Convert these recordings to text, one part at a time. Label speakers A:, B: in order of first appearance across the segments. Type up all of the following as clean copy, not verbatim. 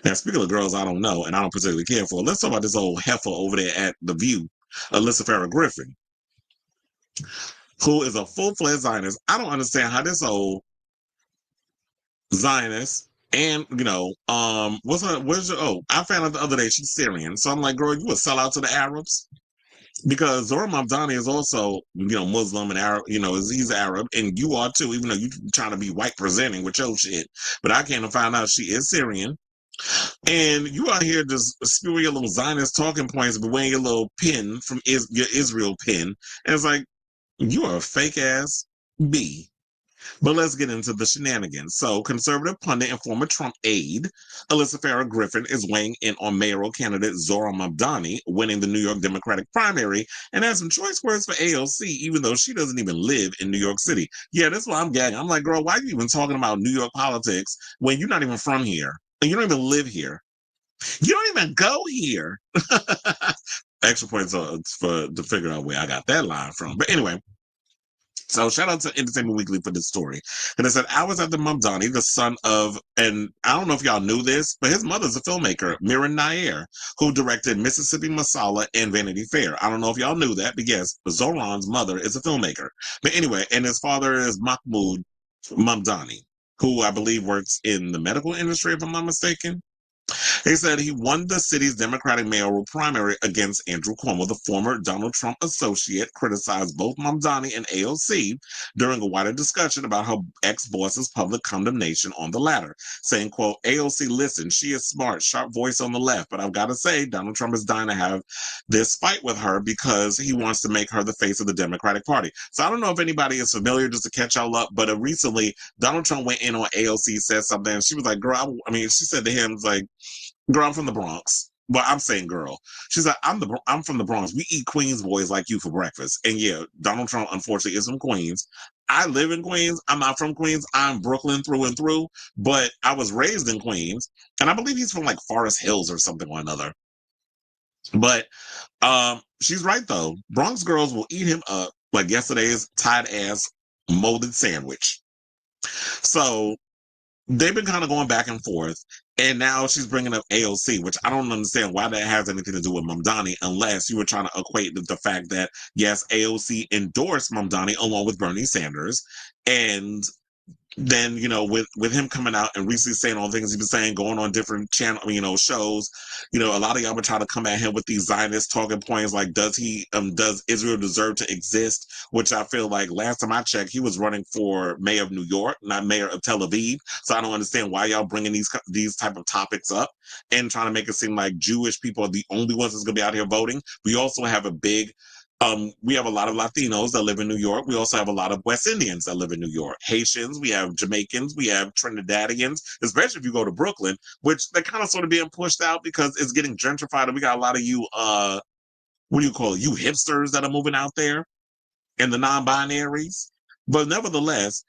A: Now, speaking of girls I don't know and I don't particularly care for, let's talk about this old heifer over there at The View, Alyssa Farah Griffin, who is a full-fledged Zionist. I don't understand how this old Zionist and, where's your, I found out the other day she's Syrian. So I'm like, girl, you would sell out to the Arabs? Because Zohran Mamdani is also, Muslim and Arab, he's Arab, and you are too, even though you're trying to be white presenting with your shit. But I came to find out she is Syrian. And you out here just spewing your little Zionist talking points, but wearing your little pin from your Israel pin. And it's like, you are a fake ass B. But let's get into the shenanigans. So, conservative pundit and former Trump aide, Alyssa Farah Griffin, is weighing in on mayoral candidate Zohran Mamdani winning the New York Democratic primary and has some choice words for AOC, even though she doesn't even live in New York City. Yeah, that's why I'm gagging. I'm like, girl, why are you even talking about New York politics when you're not even from here and you don't even live here? You don't even go here. Extra points to figure out where I got that line from. But anyway, so shout out to Entertainment Weekly for this story. And it said, hours after Mamdani, the son of, and I don't know if y'all knew this, but his mother's a filmmaker, Mira Nair, who directed Mississippi Masala and Vanity Fair. I don't know if y'all knew that, but yes, Zohran's mother is a filmmaker. But anyway, and his father is Mahmoud Mamdani, who I believe works in the medical industry, if I'm not mistaken. He said he won the city's Democratic mayoral primary against Andrew Cuomo. The former Donald Trump associate criticized both Mamdani and AOC during a wider discussion about her ex-boss's public condemnation on the latter, saying, quote, AOC, listen, she is smart, sharp voice on the left, but I've got to say, Donald Trump is dying to have this fight with her because he wants to make her the face of the Democratic Party. So I don't know if anybody is familiar, just to catch y'all up, but recently Donald Trump went in on AOC, said something, and she was like, girl, she said to him, like, girl, I'm from the Bronx. Well, I'm saying girl. She's like, I'm from the Bronx. We eat Queens boys like you for breakfast. And yeah, Donald Trump unfortunately is from Queens. I live in Queens. I'm not from Queens. I'm Brooklyn through and through. But I was raised in Queens, and I believe he's from like Forest Hills or something or another. But she's right though. Bronx girls will eat him up like yesterday's tied ass molded sandwich. So they've been kind of going back and forth, and now she's bringing up AOC, which I don't understand why that has anything to do with Mamdani, unless you were trying to equate the fact that, yes, AOC endorsed Mamdani along with Bernie Sanders, and then, with him coming out and recently saying all the things he's been saying, going on different channel, shows, a lot of y'all were trying to come at him with these Zionist talking points, like, does Israel deserve to exist? Which I feel like last time I checked, he was running for mayor of New York, not mayor of Tel Aviv. So I don't understand why y'all bringing these type of topics up and trying to make it seem like Jewish people are the only ones that's going to be out here voting. We also have we have a lot of Latinos that live in New York. We also have a lot of West Indians that live in New York. Haitians, we have Jamaicans, we have Trinidadians, especially if you go to Brooklyn, which they're kind of sort of being pushed out because it's getting gentrified. And we got a lot of you, what do you call it? You hipsters that are moving out there and the non-binaries. But nevertheless,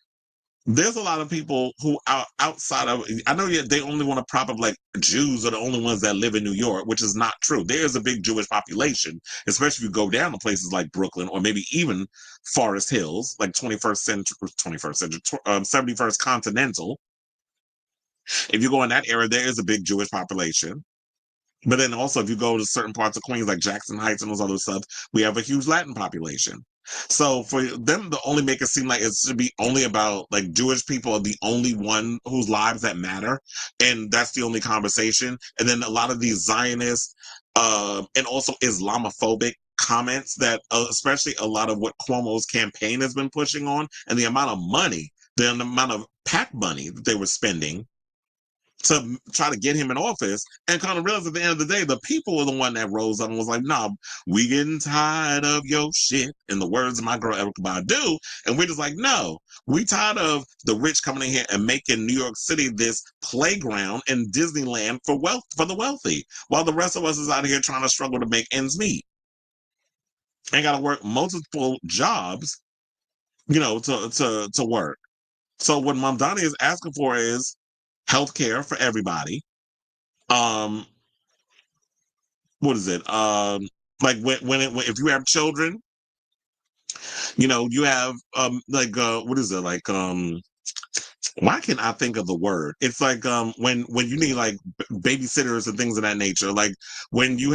A: there's a lot of people who are outside of, I know they only want to prop up like Jews are the only ones that live in New York, which is not true. There's a big Jewish population, especially if you go down to places like Brooklyn or maybe even Forest Hills, like 71st Continental. If you go in that area, there is a big Jewish population. But then also, if you go to certain parts of Queens, like Jackson Heights and those other stuff, we have a huge Latin population. So for them to only make it seem like it should be only about like Jewish people are the only one whose lives that matter, and that's the only conversation. And then a lot of these Zionist and also Islamophobic comments that, especially a lot of what Cuomo's campaign has been pushing on, and the amount of money, the amount of PAC money that they were spending to try to get him in office, and kind of realize at the end of the day, the people were the one that rose up and was like, nah, we getting tired of your shit, in the words of my girl Erykah Badu. And we're just like, no, we tired of the rich coming in here and making New York City this playground and Disneyland for the wealthy, while the rest of us is out here trying to struggle to make ends meet and got to work multiple jobs, to work. So what Mamdani is asking for is healthcare for everybody. What is it? Like if you have children, you have like what is it, like Why can't I think of the word? It's like when you need like babysitters and things of that nature. Like when you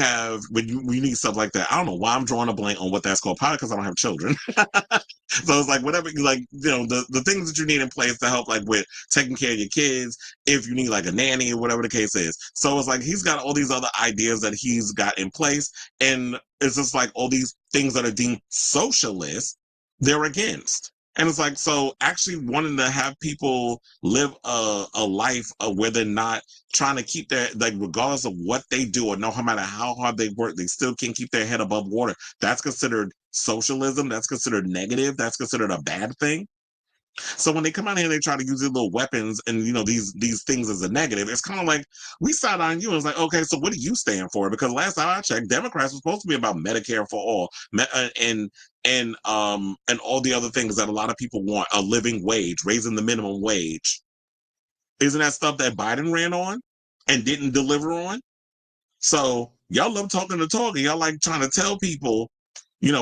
A: need stuff like that. I don't know why I'm drawing a blank on what that's called. Probably because I don't have children. So it's like whatever like the things that you need in place to help like with taking care of your kids. If you need like a nanny or whatever the case is. So it's like he's got all these other ideas that he's got in place, and it's just like all these things that are deemed socialist, they're against. And it's like, so actually wanting to have people live a life where they're not trying to keep their, like, regardless of what they do or no matter how hard they work, they still can't keep their head above water. That's considered socialism. That's considered negative. That's considered a bad thing. So when they come out here, they try to use these little weapons and these things as a negative. It's kind of like we sat on you and it's like, okay, so what do you stand for? Because last time I checked, Democrats were supposed to be about Medicare for all, and all the other things that a lot of people want, a living wage, raising the minimum wage. Isn't that stuff that Biden ran on and didn't deliver on? So y'all love talking the talk and y'all like trying to tell people,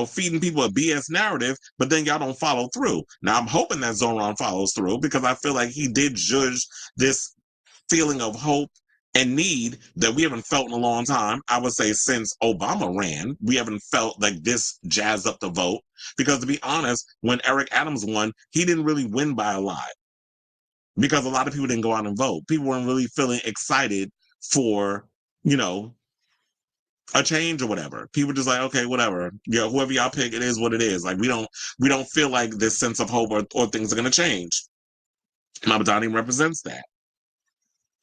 A: feeding people a BS narrative, but then y'all don't follow through. Now, I'm hoping that Zohran follows through because I feel like he did judge this feeling of hope and need that we haven't felt in a long time. I would say since Obama ran, we haven't felt like this jazzed up the vote. Because to be honest, when Eric Adams won, he didn't really win by a lot because a lot of people didn't go out and vote. People weren't really feeling excited for, a change or whatever. People just like, okay, whatever. Whoever y'all pick, it is what it is. Like we don't feel like this sense of hope or things are gonna change. Mamdani represents that.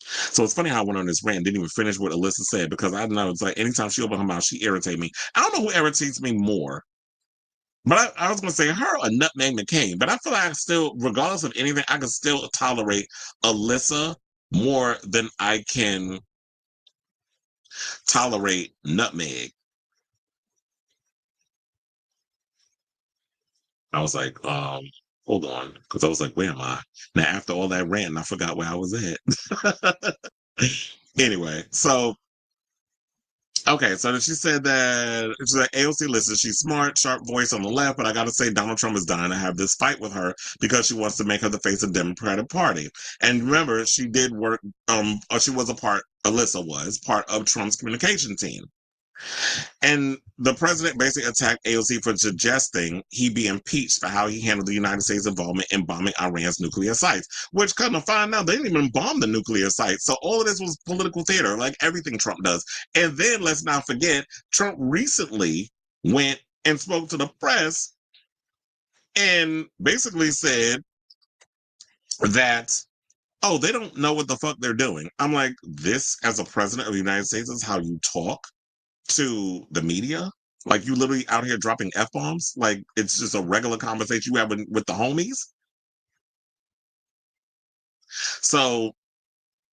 A: So it's funny how I went on this rant, didn't even finish what Alyssa said, because I know it's like anytime she opened her mouth, she irritates me. I don't know who irritates me more. But I was gonna say her or Nutmeg McCain, but I feel like I still, regardless of anything, I can still tolerate Alyssa more than I can tolerate Nutmeg. I was like, hold on, because I was like, where am I? Now, after all that rant, I forgot where I was at. Anyway, so okay, so she said that she's like AOC. Listen, she's smart, sharp voice on the left, but I got to say, Donald Trump is dying to have this fight with her because she wants to make her the face of the Democratic Party. And remember, she did work. Or she was a part. Alyssa was part of Trump's communication team. And the president basically attacked AOC for suggesting he be impeached for how he handled the United States' involvement in bombing Iran's nuclear sites, which come to find out they didn't even bomb the nuclear sites. So all of this was political theater, like everything Trump does. And then let's not forget, Trump recently went and spoke to the press and basically said that, oh, they don't know what the fuck they're doing. I'm like, this as a president of the United States is how you talk to the media? Like you literally out here dropping F-bombs? Like it's just a regular conversation you have with the homies? So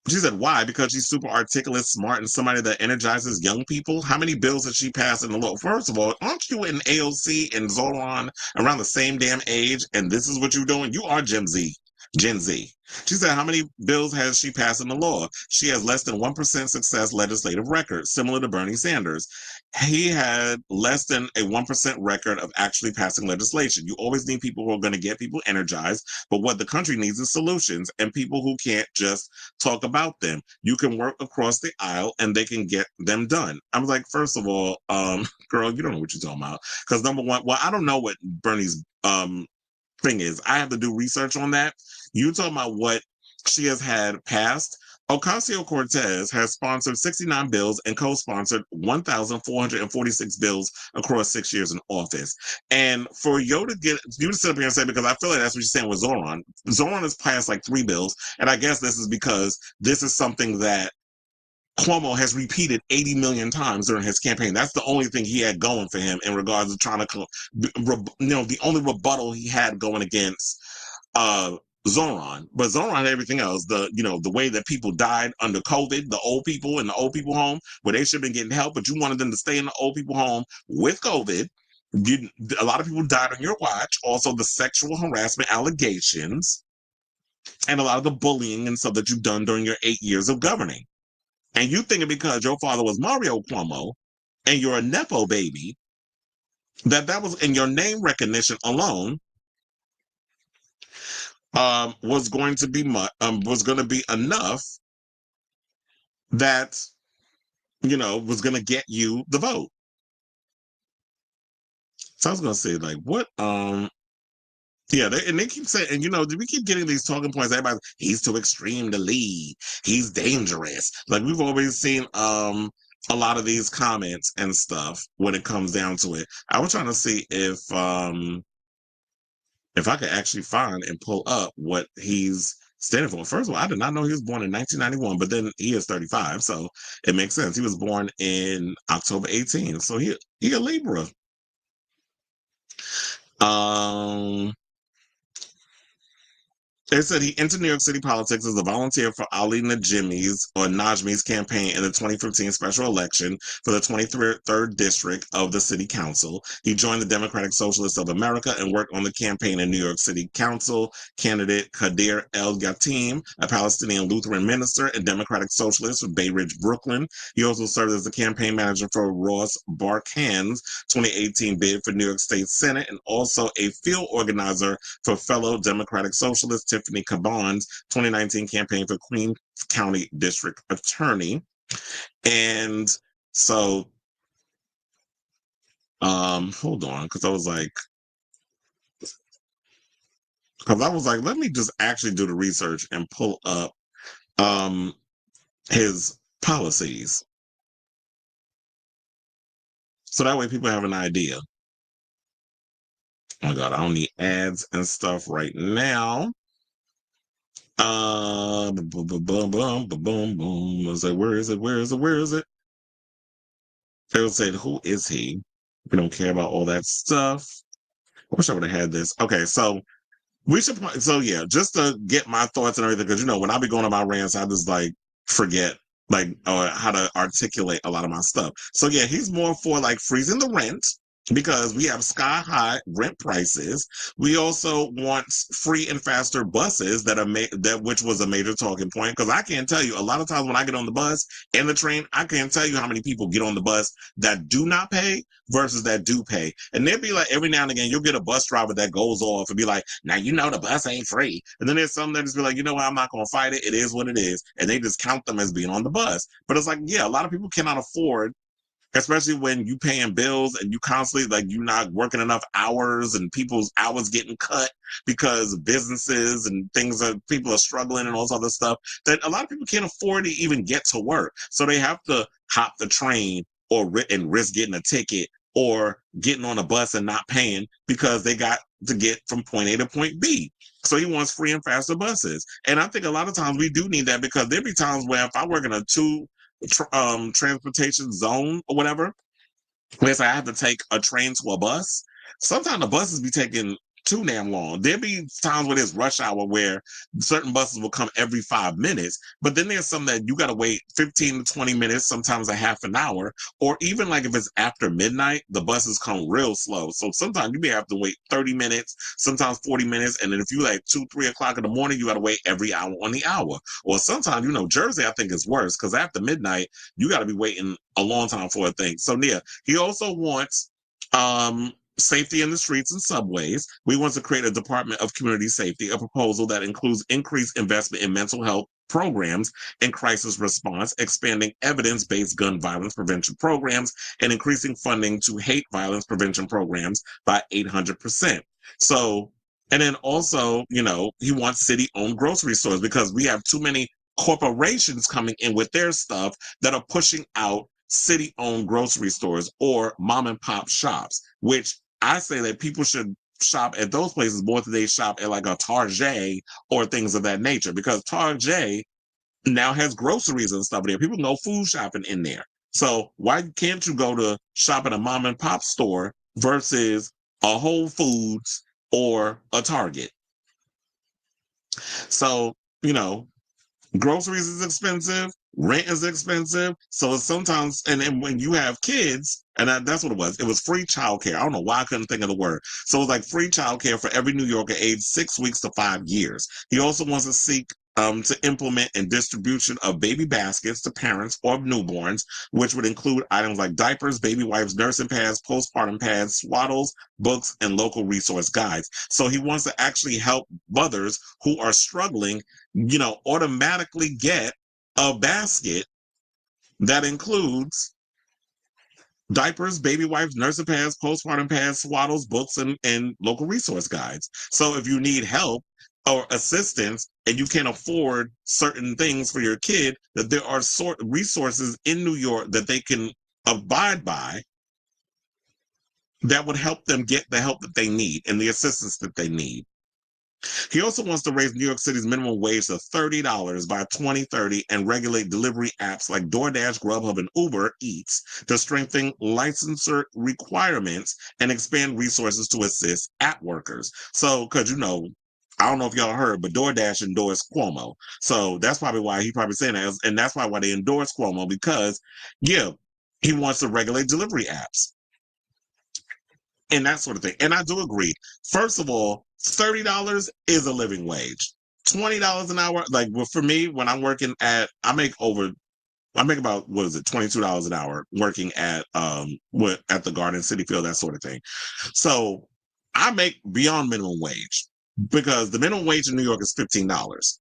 A: she said, why? Because she's super articulate, smart, and somebody that energizes young people. How many bills has she passed in the law? First of all, aren't you in AOC and Zohran around the same damn age? And this is what you're doing? You are Gen Z. Gen Z. She said, how many bills has she passed in the law? She has less than 1% success legislative record, similar to Bernie Sanders. He had less than a 1% record of actually passing legislation. You always need people who are going to get people energized, but what the country needs is solutions and people who can't just talk about them. You can work across the aisle and they can get them done. I was like, first of all, girl, you don't know what you're talking about. Because number one, well, I don't know what Bernie's thing is. I have to do research on that. You talking about what she has had passed. Ocasio-Cortez has sponsored 69 bills and co-sponsored 1,446 bills across 6 years in office. And for you to sit up here and say, because I feel like that's what you're saying with Zohran. Zohran has passed like 3 bills, and I guess this is because this is something that Cuomo has repeated 80 million times during his campaign. That's the only thing he had going for him in regards to trying to, the only rebuttal he had going against Zohran. But Zohran had everything else. The way that people died under COVID, the old people in the old people home, where they should have been getting help, but you wanted them to stay in the old people home with COVID. A lot of people died on your watch. Also, the sexual harassment allegations and a lot of the bullying and stuff that you've done during your 8 years of governing. And you thinking because your father was Mario Cuomo and you're a Nepo baby, that was in your name recognition alone, was going to be was going to be enough that was going to get you the vote. So I was going to say, like, what? Yeah, they keep saying, and we keep getting these talking points. Everybody's, he's too extreme to lead. He's dangerous. Like we've always seen a lot of these comments and stuff when it comes down to it. I was trying to see if I could actually find and pull up what he's standing for. First of all, I did not know he was born in 1991, but then he is 35, so it makes sense. He was born in October 18, so he a Libra. Um, They said he entered New York City politics as a volunteer for Ali Najmi's campaign in the 2015 special election for the 23rd district of the city council. He joined the Democratic Socialists of America and worked on the campaign in New York City Council candidate Kadir El Yatim, a Palestinian Lutheran minister and Democratic Socialist from Bay Ridge, Brooklyn. He also served as the campaign manager for Ross Barkan's 2018 bid for New York State Senate and also a field organizer for fellow Democratic Socialist Tiffany Caban's 2019 campaign for Queens County District Attorney. And so, hold on, because I was like, let me just actually do the research and pull up his policies. So that way people have an idea. Oh my God, I don't need ads and stuff right now. Boom, boom, boom, boom, boom, boom. I was like, where is it? Where is it? Where is it? They would say, who is he? We don't care about all that stuff. I wish I would have had this. Okay, so we should. So yeah, just to get my thoughts and everything, because when I be going on my rants, I just like forget how to articulate a lot of my stuff. So yeah, he's more for like freezing the rent, because we have sky high rent prices. We also want free and faster buses which was a major talking point, because I can't tell you, a lot of times when I get on the bus and the train, I can't tell you how many people get on the bus that do not pay versus that do pay. And there'd be like, every now and again, you'll get a bus driver that goes off and be like, now the bus ain't free. And then there's some that just be like, you know what, I'm not going to fight it. It is what it is. And they just count them as being on the bus. But it's like, yeah, a lot of people cannot afford, especially when you paying bills and you constantly like you're not working enough hours and people's hours getting cut because businesses and people are struggling and all this other stuff, that a lot of people can't afford to even get to work. So they have to hop the train and risk getting a ticket or getting on a bus and not paying because they got to get from point A to point B. So he wants free and faster buses. And I think a lot of times we do need that, because there'd be times where if I work in a transportation zone or whatever, where I have to take a train to a bus, sometimes the buses be taking too damn long. There be times where there's rush hour where certain buses will come every 5 minutes, but then there's some that you got to wait 15 to 20 minutes, sometimes a half an hour, or even like if it's after midnight, the buses come real slow. So sometimes you may have to wait 30 minutes, sometimes 40 minutes, and then if you like 2, 3 o'clock in the morning, you got to wait every hour on the hour. Or sometimes, Jersey, I think is worse, because after midnight, you got to be waiting a long time for a thing. So yeah, he also wants safety in the streets and subways. We want to create a Department of Community Safety, a proposal that includes increased investment in mental health programs and crisis response, expanding evidence-based gun violence prevention programs, and increasing funding to hate violence prevention programs by 800%. So, and then also, he wants city-owned grocery stores, because we have too many corporations coming in with their stuff that are pushing out city-owned grocery stores or mom and pop shops, which I say that people should shop at those places more than they shop at like a Target or things of that nature, because Target now has groceries and stuff there. People can go food shopping in there. So why can't you go to shop at a mom and pop store versus a Whole Foods or a Target? So, groceries is expensive, rent is expensive. So it's sometimes, and then when you have kids, and that's what it was free childcare. I don't know why I couldn't think of the word. So it's like free childcare for every New Yorker aged 6 weeks to 5 years. He also wants to seek to implement and distribution of baby baskets to parents or newborns, which would include items like diapers, baby wipes, nursing pads, postpartum pads, swaddles, books, and local resource guides. So he wants to actually help mothers who are struggling, automatically get a basket that includes diapers, baby wipes, nursing pads, postpartum pads, swaddles, books, and local resource guides. So if you need help or assistance and you can't afford certain things for your kid, that there are resources in New York that they can abide by that would help them get the help that they need and the assistance that they need. He also wants to raise New York City's minimum wage to $30 by 2030 and regulate delivery apps like DoorDash, Grubhub, and Uber Eats to strengthen licensure requirements and expand resources to assist app workers. So, because I don't know if y'all heard, but DoorDash endorsed Cuomo. So that's probably why he probably saying that. And that's why they endorsed Cuomo, because, he wants to regulate delivery apps and that sort of thing. And I do agree. First of all, $30 is a living wage. $20 an hour, for me, when I'm working I make about, $22 an hour working at the Garden City Field, that sort of thing. So I make beyond minimum wage because the minimum wage in New York is $15.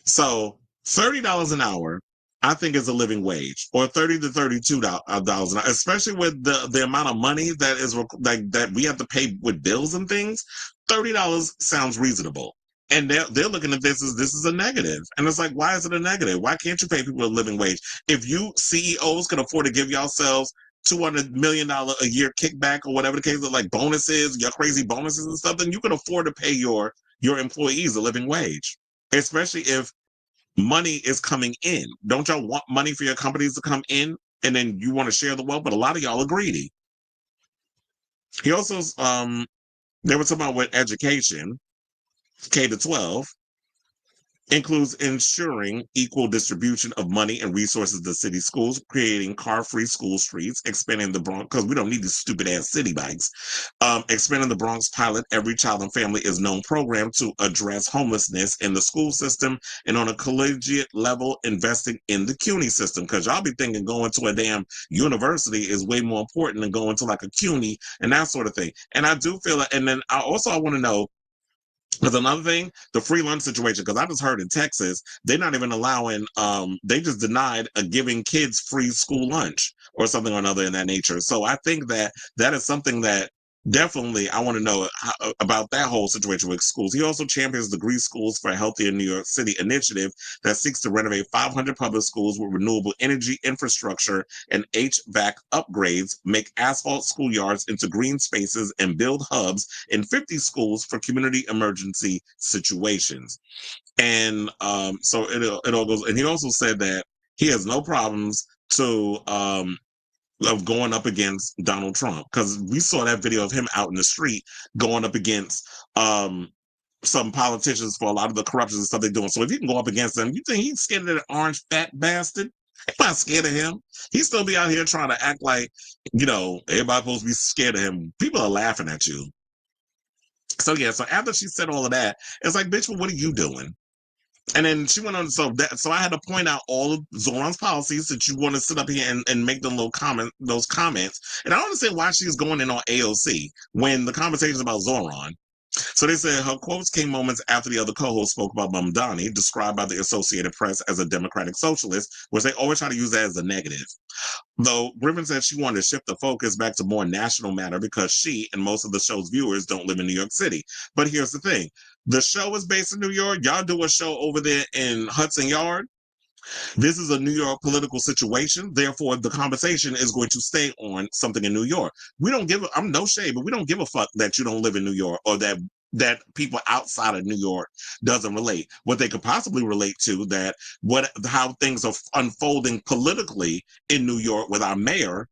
A: So $30 an hour, I think, is a living wage, or $30 to $32 an hour, especially with the amount of money that is that we have to pay with bills and things. $30 sounds reasonable, and they're looking at this as a negative, and it's like, why is it a negative? Why can't you pay people a living wage? If you CEOs can afford to give yourselves $200 million a year kickback or whatever the case is, like bonuses, your crazy bonuses and stuff, then you can afford to pay your employees a living wage, especially if money is coming in. Don't y'all want money for your companies to come in, and then you want to share the wealth? But a lot of y'all are greedy. He also, they were talking about with education, K to 12, includes ensuring equal distribution of money and resources to city schools, creating car-free school streets, expanding the Bronx, because we don't need these stupid-ass city bikes, expanding the Bronx pilot Every Child and Family is Known program to address homelessness in the school system, and on a collegiate level, investing in the CUNY system, because y'all be thinking going to a damn university is way more important than going to like a CUNY and that sort of thing. And I do feel that, and then I want to know, because another thing, the free lunch situation, because I just heard in Texas, they're not even allowing, they just denied giving kids free school lunch or something or another in that nature. So I think that is something that definitely I want to know about that whole situation with schools. He also champions the Green Schools for a Healthier New York City initiative that seeks to renovate 500 public schools with renewable energy infrastructure and HVAC upgrades, make asphalt schoolyards into green spaces, and build hubs in 50 schools for community emergency situations. And so it all goes. And he also said that he has no problems of going up against Donald Trump, because we saw that video of him out in the street going up against some politicians for a lot of the corruption and stuff they're doing. So if you can go up against them, you think he's scared of that orange fat bastard? I'm not scared of him. He still be out here trying to act like, everybody's supposed to be scared of him. People are laughing at you. So yeah, so after she said all of that, it's like, bitch, well, what are you doing? And then she went on, so I had to point out all of Zohran's policies that you want to sit up here and make those comments. And I don't understand why she's going in on AOC when the conversation is about Zohran. So they said her quotes came moments after the other co-host spoke about Mamdani, described by the Associated Press as a democratic socialist, which they always try to use that as a negative. Though Griffin said she wanted to shift the focus back to more national matter because she and most of the show's viewers don't live in New York City. But here's the thing. The show is based in New York. Y'all do a show over there in Hudson Yard. This is a New York political situation. Therefore, the conversation is going to stay on something in New York. I'm no shade, but we don't give a fuck that you don't live in New York or that people outside of New York doesn't relate. What they could possibly relate to how things are unfolding politically in New York with our mayor,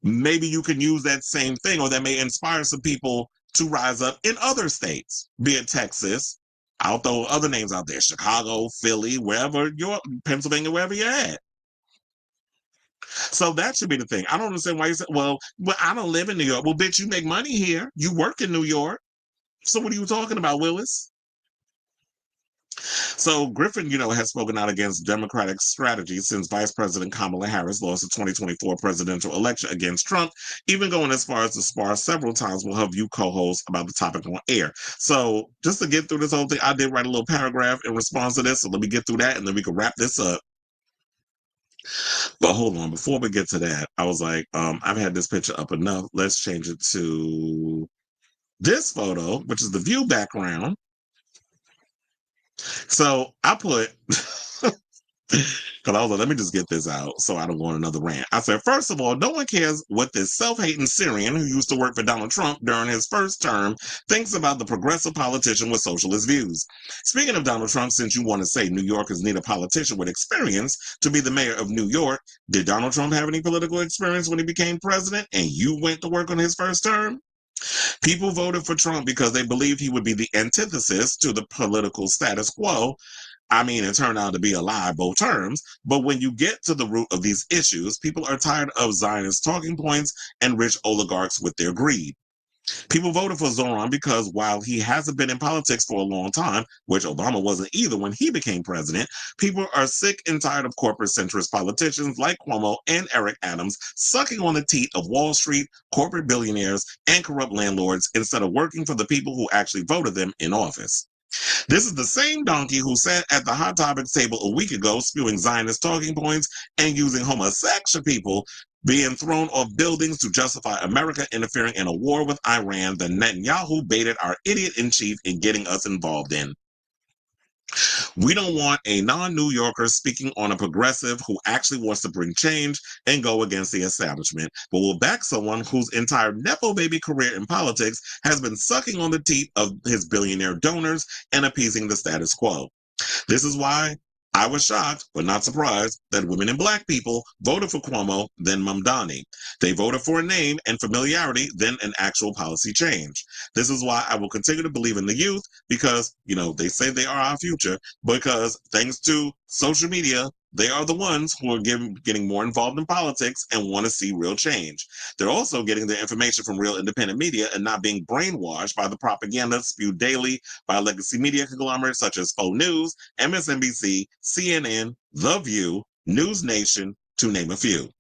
A: maybe you can use that same thing, or that may inspire some people to rise up in other states, be it Texas. I'll throw other names out there, Chicago, Philly, Pennsylvania, wherever you're at. So that should be the thing. I don't understand why you say, well, I don't live in New York. Well, bitch, you make money here. You work in New York. So what are you talking about, Willis? So Griffin, has spoken out against Democratic strategy since Vice President Kamala Harris lost the 2024 presidential election against Trump, even going as far as to spar several times with her View co-host about the topic on air. So just to get through this whole thing, I did write a little paragraph in response to this. So let me get through that and then we can wrap this up. But hold on, before we get to that, I was like, I've had this picture up enough. Let's change it to this photo, which is the View background. So I put, because I was like, let me just get this out so I don't go on another rant. I said, first of all, no one cares what this self-hating Syrian who used to work for Donald Trump during his first term thinks about the progressive politician with socialist views. Speaking of Donald Trump, since you want to say New Yorkers need a politician with experience to be the mayor of New York, did Donald Trump have any political experience when he became president and you went to work on his first term? People voted for Trump because they believed he would be the antithesis to the political status quo. I mean, it turned out to be a lie, both terms. But when you get to the root of these issues, people are tired of Zionist talking points and rich oligarchs with their greed. People voted for Zohran because while he hasn't been in politics for a long time, which Obama wasn't either when he became president, people are sick and tired of corporate centrist politicians like Cuomo and Eric Adams sucking on the teat of Wall Street, corporate billionaires, and corrupt landlords instead of working for the people who actually voted them in office. This is the same donkey who sat at the Hot Topics table a week ago spewing Zionist talking points and using homosexual people being thrown off buildings to justify America interfering in a war with Iran that Netanyahu baited our idiot-in-chief in getting us involved in. We don't want a non-New Yorker speaking on a progressive who actually wants to bring change and go against the establishment, but will back someone whose entire Nepo baby career in politics has been sucking on the teeth of his billionaire donors and appeasing the status quo. This is why I was shocked, but not surprised, that women and black people voted for Cuomo, then Mamdani. They voted for a name and familiarity, then an actual policy change. This is why I will continue to believe in the youth because, they say they are our future, because thanks to social media, they are the ones who are getting more involved in politics and want to see real change. They're also getting their information from real independent media and not being brainwashed by the propaganda spewed daily by legacy media conglomerates such as Faux News, MSNBC, CNN, The View, News Nation, to name a few.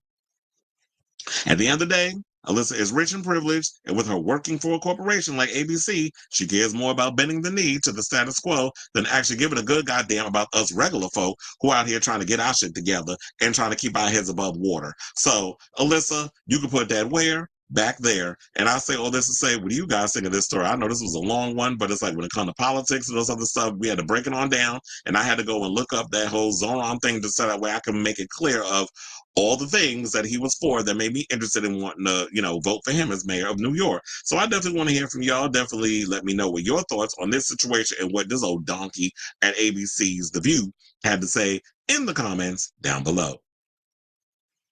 A: At the end of the day, Alyssa is rich and privileged, and with her working for a corporation like ABC, she cares more about bending the knee to the status quo than actually giving a good goddamn about us regular folk who are out here trying to get our shit together and trying to keep our heads above water. So, Alyssa, you can put that where? Back there. And I say all this to say, what do you guys think of this story? I know this was a long one, but it's like when it comes to politics and those other stuff, we had to break it on down. And I had to go and look up that whole Zohran thing to so that way I can make it clear of all the things that he was for that made me interested in wanting to, vote for him as mayor of New York. So I definitely want to hear from y'all. Definitely let me know what your thoughts on this situation and what this old donkey at ABC's The View had to say in the comments down below.